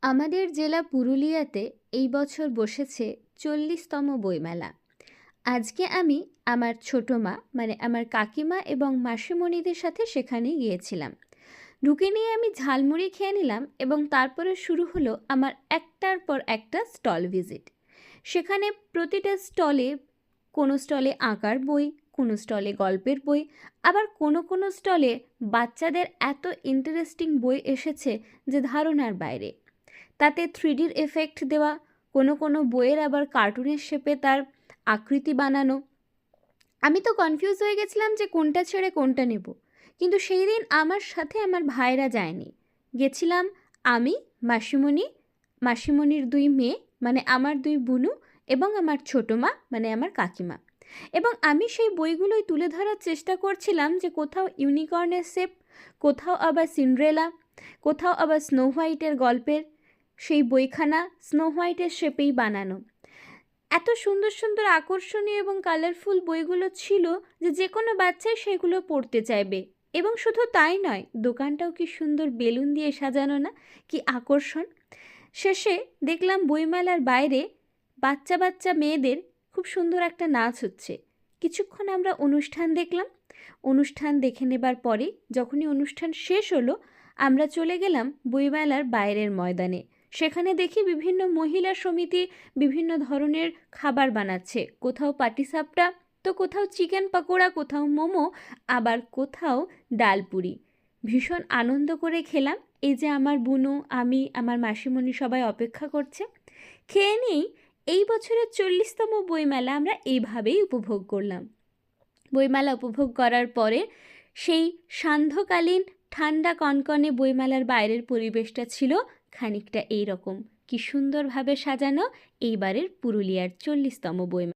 আমাদের জেলা পুরুলিয়াতে এই বছর বসেছে 40তম বইমেলা। আজকে আমি আমার ছোটো মা মানে আমার কাকিমা এবং মাসিমণিদের সাথে সেখানে গিয়েছিলাম। ঢুকে নিয়ে আমি ঝালমুড়ি খেয়ে নিলাম এবং তারপরে শুরু হলো আমার একটার পর একটা স্টল ভিজিট। সেখানে প্রতিটা স্টলে কোনো স্টলে আঁকার বই, কোনো স্টলে গল্পের বই, আবার কোনো কোনো স্টলে বাচ্চাদের এত ইন্টারেস্টিং বই এসেছে যে ধারণার বাইরে। তাতে থ্রিডির এফেক্ট দেওয়া, কোনো কোনো বইয়ের আবার কার্টুনের শেপে তার আকৃতি বানানো। আমি তো কনফিউজ হয়ে গেছিলাম যে কোনটা ছেড়ে কোনটা নেব। কিন্তু সেই দিন আমার সাথে আমার ভাইরা যায়নি, গেছিলাম আমি, মাসিমণি, মাসিমণির 2 মেয়ে মানে আমার 2 বুনু এবং আমার ছোটো মা মানে আমার কাকিমা। এবং আমি সেই বইগুলোই তুলে ধরার চেষ্টা করছিলাম যে কোথাও ইউনিকর্নের শেপ, কোথাও আবার সিন্ড্রেলা, কোথাও আবার স্নো হোয়াইটের গল্পের সেই বইখানা স্নো হোয়াইটের শেপেই বানানো। এত সুন্দর সুন্দর আকর্ষণীয় এবং কালারফুল বইগুলো ছিল যে কোনো বাচ্চাই সেগুলো পড়তে চাইবে। এবং শুধু তাই নয়, দোকানটাও কি সুন্দর বেলুন দিয়ে সাজানো না, কি আকর্ষণ। শেষে দেখলাম বইমেলার বাইরে বাচ্চা বাচ্চা মেয়েদের খুব সুন্দর একটা নাচ হচ্ছে। কিছুক্ষণ আমরা অনুষ্ঠান দেখলাম। অনুষ্ঠান দেখে নেবার পরে যখনই অনুষ্ঠান শেষ হলো, আমরা চলে গেলাম বইমেলার বাইরের ময়দানে। সেখানে দেখি বিভিন্ন মহিলা সমিতি বিভিন্ন ধরনের খাবার বানাচ্ছে, কোথাও পাটিসাপটা, তো কোথাও চিকেন পকোড়া, কোথাও মোমো, আবার কোথাও ডালপুরি। ভীষণ আনন্দ করে খেলাম। এই যে আমার বুনু, আমি, আমার মাসিমণি সবাই অপেক্ষা করছে। খেয়ে নিয়েই এই বছরের 40তম বইমেলা আমরা এইভাবেই উপভোগ করলাম। বইমেলা উপভোগ করার পরে সেই সান্ধ্যকালীন ঠান্ডা কনকনে বইমেলার বাইরের পরিবেশটা ছিল খানিকটা এই রকম। কি সুন্দরভাবে সাজানো এইবারের পুরুলিয়ার 40তম বইমেলা।